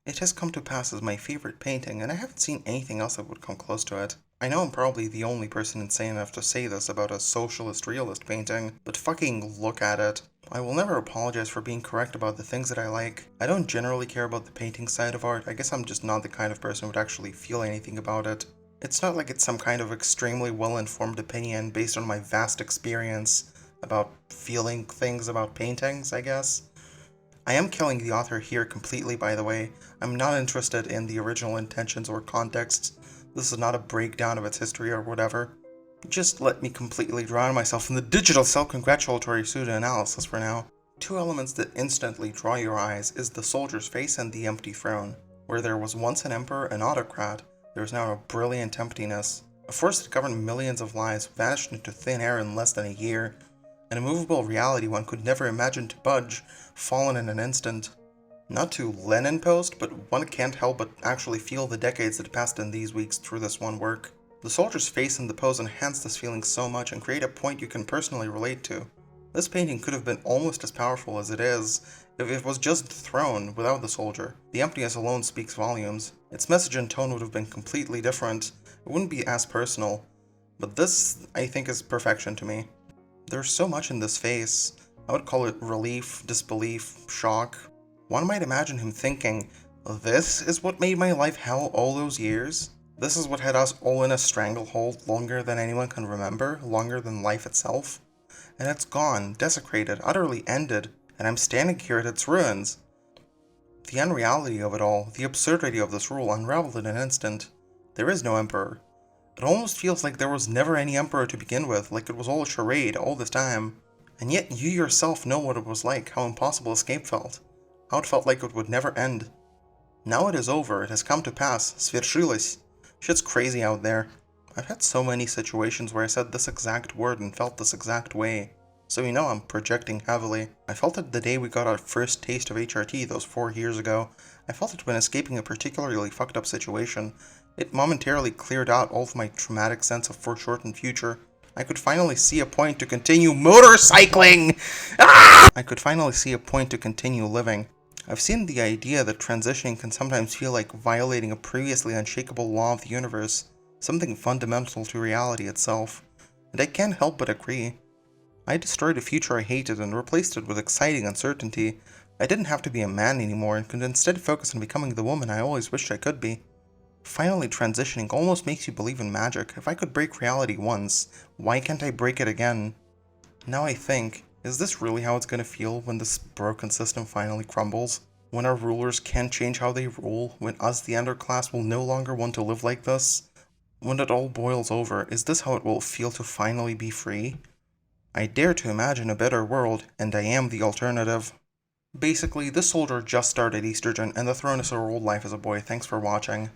It has come to pass as my favorite painting, and I haven't seen anything else that would come close to it. I know I'm probably the only person insane enough to say this about a socialist realist painting, but fucking look at it. I will never apologize for being correct about the things that I like. I don't generally care about the painting side of art. I guess I'm just not the kind of person who would actually feel anything about it. It's not like it's some kind of extremely well-informed opinion based on my vast experience about feeling things about paintings, I guess. I am killing the author here completely, by the way. I'm not interested in the original intentions or contexts. This is not a breakdown of its history or whatever. Just let me completely drown myself in the digital self-congratulatory pseudo-analysis for now. Two elements that instantly draw your eyes is the soldier's face and the empty throne. Where there was once an emperor, an autocrat, there is now a brilliant emptiness. A force that governed millions of lives vanished into thin air in less than a year. An immovable reality one could never imagine to budge, fallen in an instant. Not to Lenin post, but one can't help but actually feel the decades that passed in these weeks through this one work. The soldier's face and the pose enhance this feeling so much and create a point you can personally relate to. This painting could have been almost as powerful as it is if it was just the throne without the soldier. The emptiness alone speaks volumes. Its message and tone would have been completely different. It wouldn't be as personal. But this, I think, is perfection to me. There's so much in this face. I would call it relief, disbelief, shock. One might imagine him thinking, this is what made my life hell all those years? This is what had us all in a stranglehold longer than anyone can remember, longer than life itself? And it's gone, desecrated, utterly ended, and I'm standing here at its ruins. The unreality of it all, the absurdity of this rule unraveled in an instant. There is no emperor. It almost feels like there was never any emperor to begin with, like it was all a charade all this time. And yet you yourself know what it was like, how impossible escape felt. How it felt like it would never end. Now it is over, it has come to pass, sвершилось. Shit's crazy out there. I've had so many situations where I said this exact word and felt this exact way. So you know I'm projecting heavily. I felt it the day we got our first taste of HRT those 4 years ago. I felt it when escaping a particularly fucked up situation. It momentarily cleared out all of my traumatic sense of foreshortened future. I could finally see a point to continue motorcycling! I could finally see a point to continue living. I've seen the idea that transitioning can sometimes feel like violating a previously unshakable law of the universe, something fundamental to reality itself, and I can't help but agree. I destroyed a future I hated and replaced it with exciting uncertainty. I didn't have to be a man anymore and could instead focus on becoming the woman I always wished I could be. Finally transitioning almost makes you believe in magic. If I could break reality once, why can't I break it again? Now I think, is this really how it's gonna feel when this broken system finally crumbles? When our rulers can't change how they rule? When us, the underclass, will no longer want to live like this? When it all boils over, is this how it will feel to finally be free? I dare to imagine a better world, and I am the alternative. Basically, this soldier just started Eastergen, and the throne is her old life as a boy. Thanks for watching.